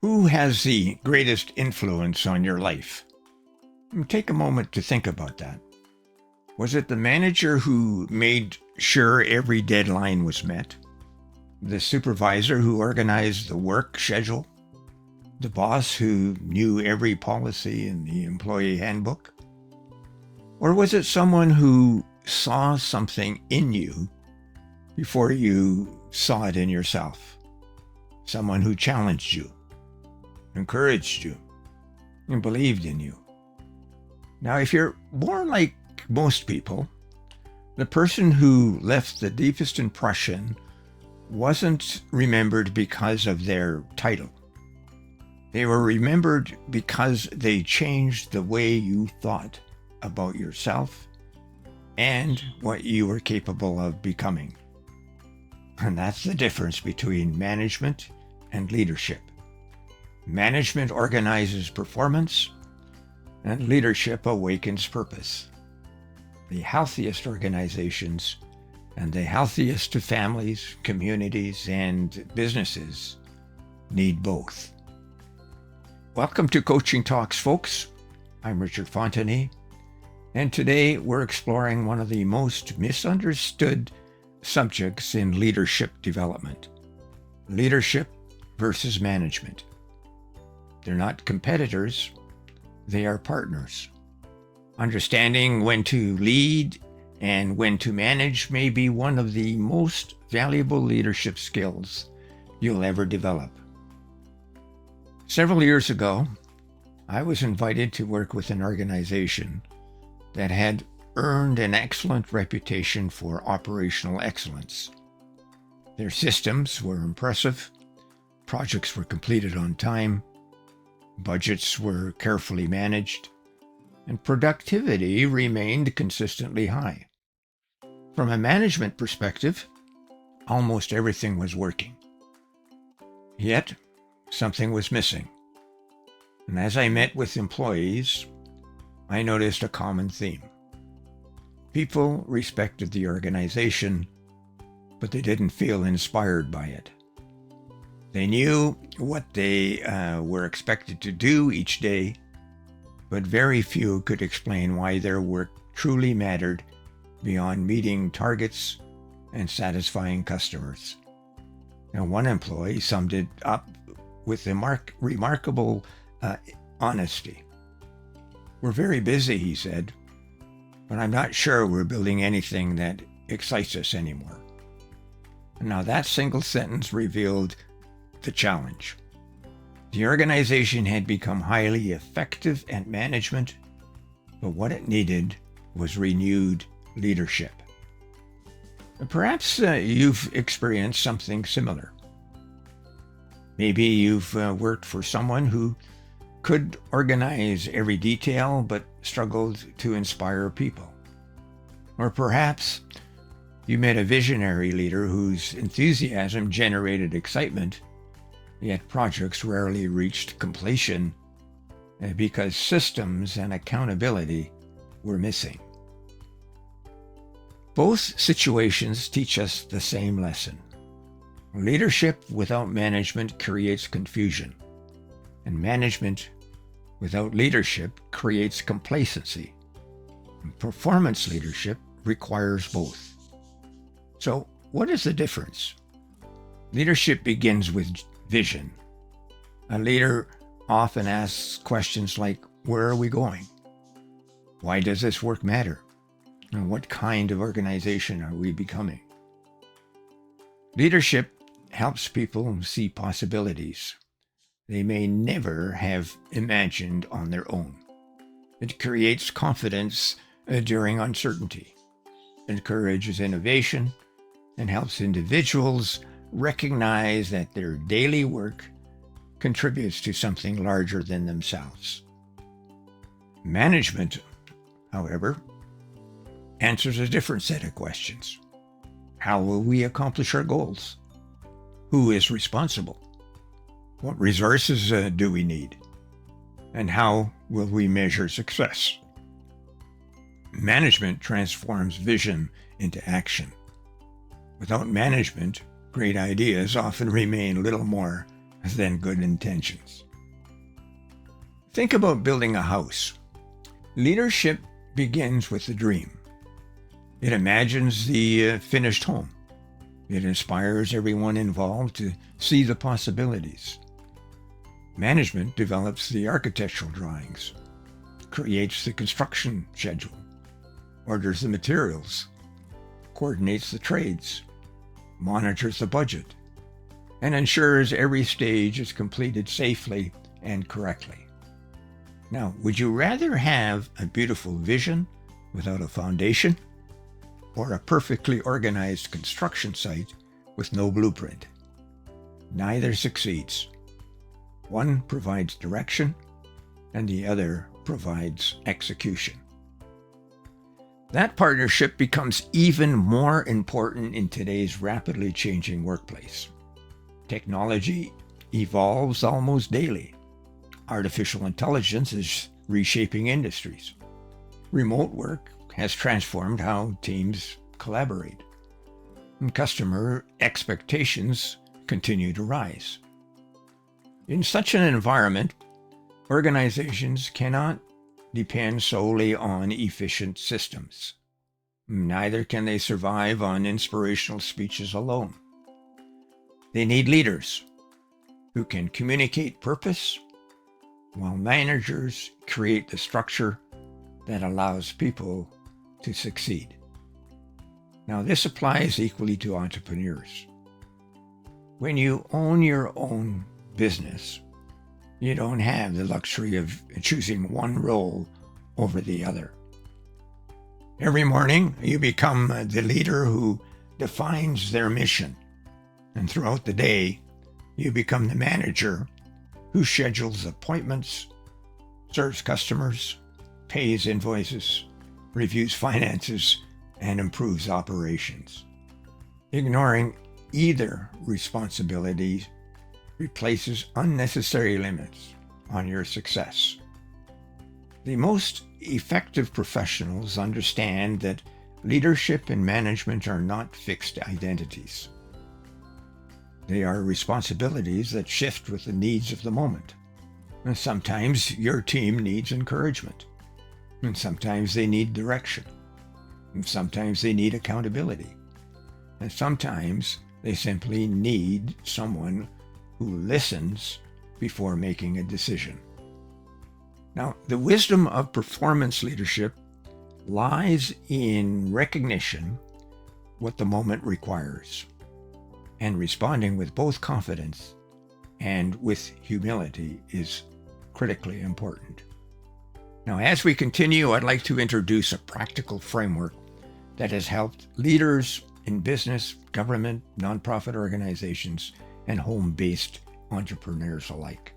Who has the greatest influence on your life? Take a moment to think about that. Was it the manager who made sure every deadline was met? The supervisor who organized the work schedule? The boss who knew every policy in the employee handbook? Or was it someone who saw something in you before you saw it in yourself? Someone who challenged you, encouraged you, and believed in you. Now, if you're born like most people, the person who left the deepest impression wasn't remembered because of their title. They were remembered because they changed the way you thought about yourself and what you were capable of becoming. And that's the difference between management and leadership. Management organizes performance, and leadership awakens purpose. The healthiest organizations and the healthiest families, communities, and businesses need both. Welcome to Coaching Talks, folks. I'm Richard Fontenay, and today we're exploring one of the most misunderstood subjects in leadership development: leadership versus management. They're not competitors, they are partners. Understanding when to lead and when to manage may be one of the most valuable leadership skills you'll ever develop. Several years ago, I was invited to work with an organization that had earned an excellent reputation for operational excellence. Their systems were impressive, projects were completed on time, budgets were carefully managed, and productivity remained consistently high. From a management perspective, almost everything was working. Yet, something was missing. And as I met with employees, I noticed a common theme. People respected the organization, but they didn't feel inspired by it. They knew what they were expected to do each day, but very few could explain why their work truly mattered beyond meeting targets and satisfying customers. Now, one employee summed it up with remarkable honesty. "We're very busy," he said, "but I'm not sure we're building anything that excites us anymore." Now, that single sentence revealed the challenge. The organization had become highly effective at management, but what it needed was renewed leadership. Perhaps you've experienced something similar. Maybe you've worked for someone who could organize every detail but struggled to inspire people. Or perhaps you met a visionary leader whose enthusiasm generated excitement, yet projects rarely reached completion because systems and accountability were missing. Both situations teach us the same lesson. Leadership without management creates confusion, and management without leadership creates complacency. Performance leadership requires both. So, what is the difference? Leadership begins with vision. A leader often asks questions like, where are we going? Why does this work matter? And what kind of organization are we becoming? Leadership helps people see possibilities they may never have imagined on their own. It creates confidence during uncertainty, encourages innovation, and helps individuals recognize that their daily work contributes to something larger than themselves. Management, however, answers a different set of questions. How will we accomplish our goals? Who is responsible? What resources do we need? And how will we measure success? Management transforms vision into action. Without management, great ideas often remain little more than good intentions. Think about building a house. Leadership begins with the dream. It imagines the finished home. It inspires everyone involved to see the possibilities. Management develops the architectural drawings, creates the construction schedule, orders the materials, coordinates the trades, monitors the budget, and ensures every stage is completed safely and correctly. Now, would you rather have a beautiful vision without a foundation, or a perfectly organized construction site with no blueprint? Neither succeeds. One provides direction, and the other provides execution. That partnership becomes even more important in today's rapidly changing workplace. Technology evolves almost daily. Artificial intelligence is reshaping industries. Remote work has transformed how teams collaborate. And customer expectations continue to rise. In such an environment, organizations cannot depend solely on efficient systems. Neither can they survive on inspirational speeches alone. They need leaders who can communicate purpose, while managers create the structure that allows people to succeed. Now, this applies equally to entrepreneurs. When you own your own business, you don't have the luxury of choosing one role over the other. Every morning, you become the leader who defines their mission. And throughout the day, you become the manager who schedules appointments, serves customers, pays invoices, reviews finances, and improves operations. Ignoring either responsibility replaces unnecessary limits on your success. The most effective professionals understand that leadership and management are not fixed identities. They are responsibilities that shift with the needs of the moment. And sometimes your team needs encouragement. And sometimes they need direction. And sometimes they need accountability. And sometimes they simply need someone who listens before making a decision. Now, the wisdom of performance leadership lies in recognition what the moment requires, and responding with both confidence and with humility is critically important. Now, as we continue, I'd like to introduce a practical framework that has helped leaders in business, government, nonprofit organizations, and home-based entrepreneurs alike.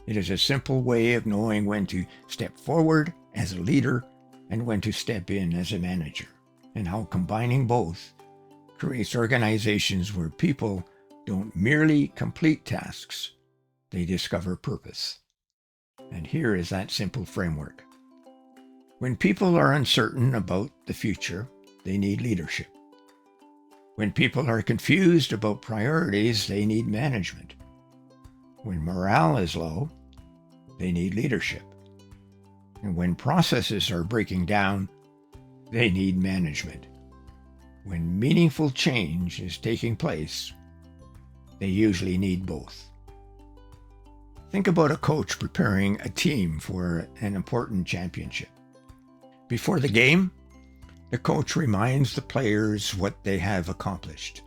It is a simple way of knowing when to step forward as a leader and when to step in as a manager, and how combining both creates organizations where people don't merely complete tasks, they discover purpose. And here is that simple framework. When people are uncertain about the future, they need leadership. When people are confused about priorities, they need management. When morale is low, they need leadership. And when processes are breaking down, they need management. When meaningful change is taking place, they usually need both. Think about a coach preparing a team for an important championship. Before the game, the coach reminds the players what they have accomplished,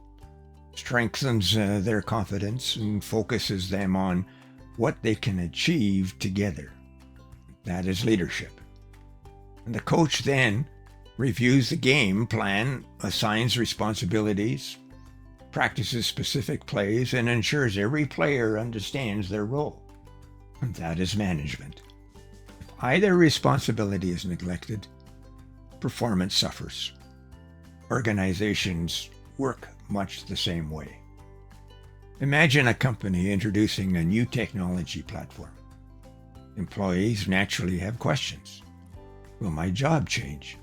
strengthens their confidence, and focuses them on what they can achieve together. That is leadership. And the coach then reviews the game plan, assigns responsibilities, practices specific plays, and ensures every player understands their role. And that is management. If either responsibility is neglected, performance suffers. Organizations work much the same way. Imagine a company introducing a new technology platform. Employees naturally have questions. Will my job change?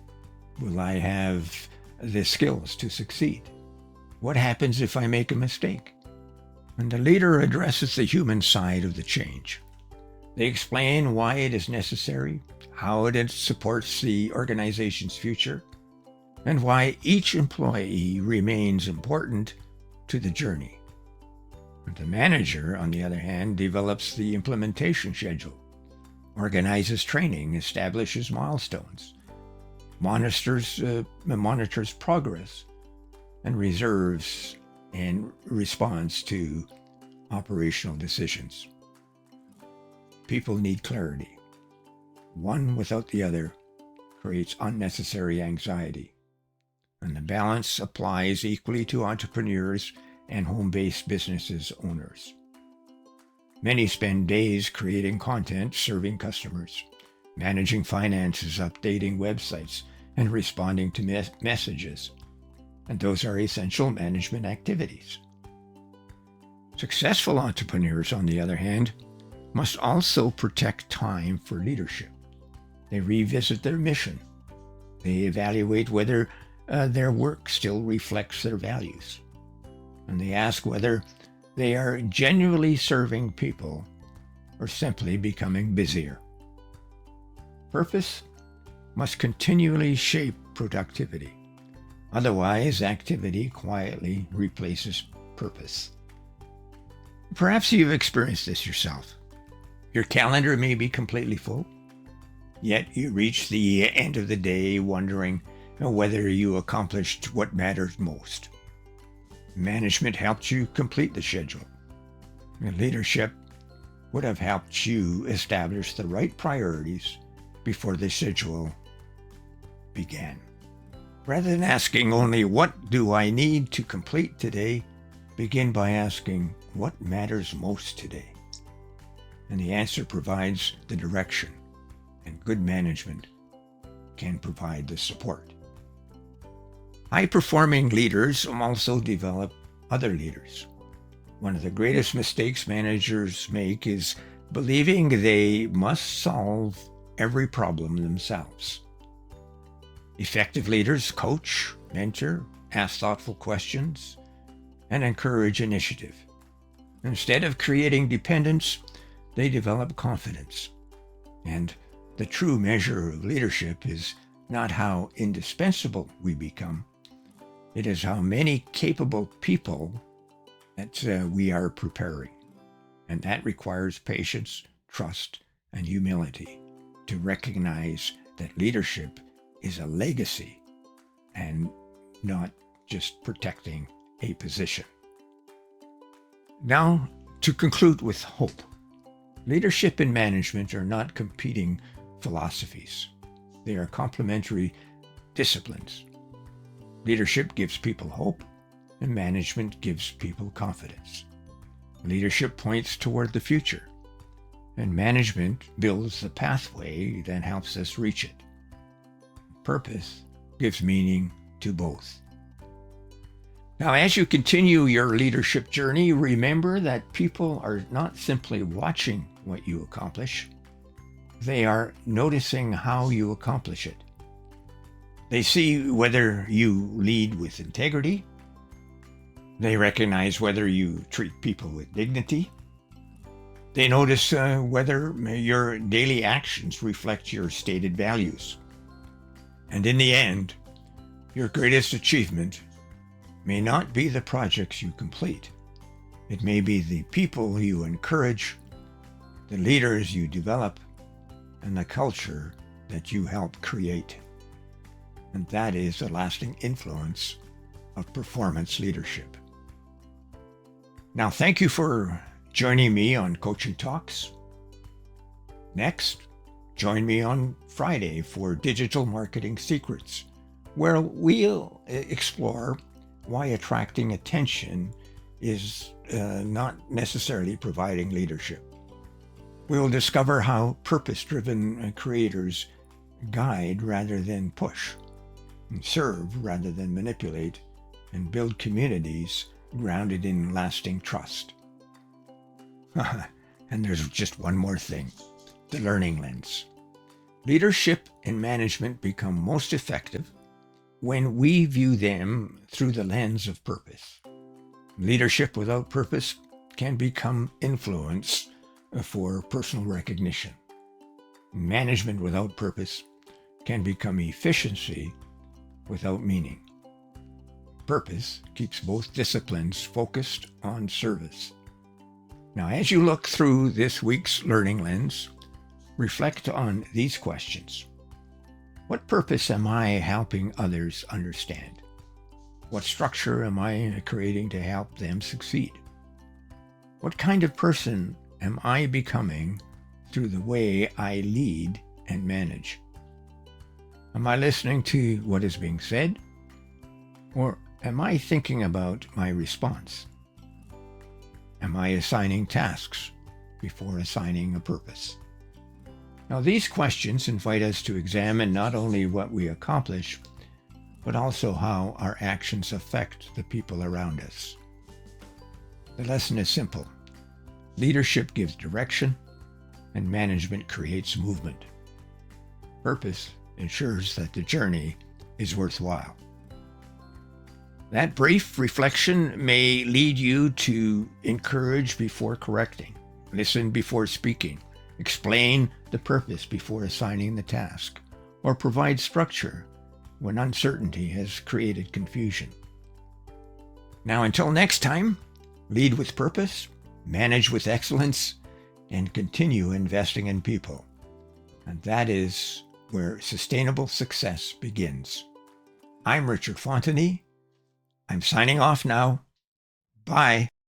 Will I have the skills to succeed? What happens if I make a mistake? And the leader addresses the human side of the change. They explain why it is necessary, how it supports the organization's future, and why each employee remains important to the journey. And the manager, on the other hand, develops the implementation schedule, organizes training, establishes milestones, monitors progress, and reserves and responds to operational decisions. People need clarity. One without the other creates unnecessary anxiety. And the balance applies equally to entrepreneurs and home-based businesses owners. Many spend days creating content, serving customers, managing finances, updating websites, and responding to messages. And those are essential management activities. Successful entrepreneurs, on the other hand, must also protect time for leadership. They revisit their mission. They evaluate whether their work still reflects their values. And they ask whether they are genuinely serving people or simply becoming busier. Purpose must continually shape productivity. Otherwise, activity quietly replaces purpose. Perhaps you've experienced this yourself. Your calendar may be completely full, yet you reach the end of the day wondering whether you accomplished what matters most. Management helped you complete the schedule. Leadership would have helped you establish the right priorities before the schedule began. Rather than asking only, what do I need to complete today, begin by asking, what matters most today? And the answer provides the direction, and good management can provide the support. High-performing leaders also develop other leaders. One of the greatest mistakes managers make is believing they must solve every problem themselves. Effective leaders coach, mentor, ask thoughtful questions, and encourage initiative. Instead of creating dependence, they develop confidence. And the true measure of leadership is not how indispensable we become. It is how many capable people that we are preparing. And that requires patience, trust, and humility to recognize that leadership is a legacy and not just protecting a position. Now, to conclude with hope. Leadership and management are not competing philosophies. They are complementary disciplines. Leadership gives people hope, and management gives people confidence. Leadership points toward the future, and management builds the pathway that helps us reach it. Purpose gives meaning to both. Now, as you continue your leadership journey, remember that people are not simply watching what you accomplish. They are noticing how you accomplish it. They see whether you lead with integrity. They recognize whether you treat people with dignity. They notice whether your daily actions reflect your stated values. And in the end, your greatest achievement may not be the projects you complete. It may be the people you encourage, the leaders you develop, and the culture that you help create. And that is the lasting influence of performance leadership. Now, thank you for joining me on Coaching Talks. Next, join me on Friday for Digital Marketing Secrets, where we'll explore why attracting attention is not necessarily providing leadership. We'll discover how purpose-driven creators guide rather than push, and serve rather than manipulate, and build communities grounded in lasting trust. And there's just one more thing, the learning lens. Leadership and management become most effective when we view them through the lens of purpose. Leadership without purpose can become influence for personal recognition. Management without purpose can become efficiency without meaning. Purpose keeps both disciplines focused on service. Now, as you look through this week's learning lens, reflect on these questions. What purpose am I helping others understand? What structure am I creating to help them succeed? What kind of person am I becoming through the way I lead and manage? Am I listening to what is being said? Or am I thinking about my response? Am I assigning tasks before assigning a purpose? Now, these questions invite us to examine not only what we accomplish, but also how our actions affect the people around us. The lesson is simple. Leadership gives direction, and management creates movement. Purpose ensures that the journey is worthwhile. That brief reflection may lead you to encourage before correcting, listen before speaking, explain the purpose before assigning the task, or provide structure when uncertainty has created confusion. Now, until next time, lead with purpose, manage with excellence, and continue investing in people. And that is where sustainable success begins. I'm Richard Fontenay. I'm signing off now. Bye.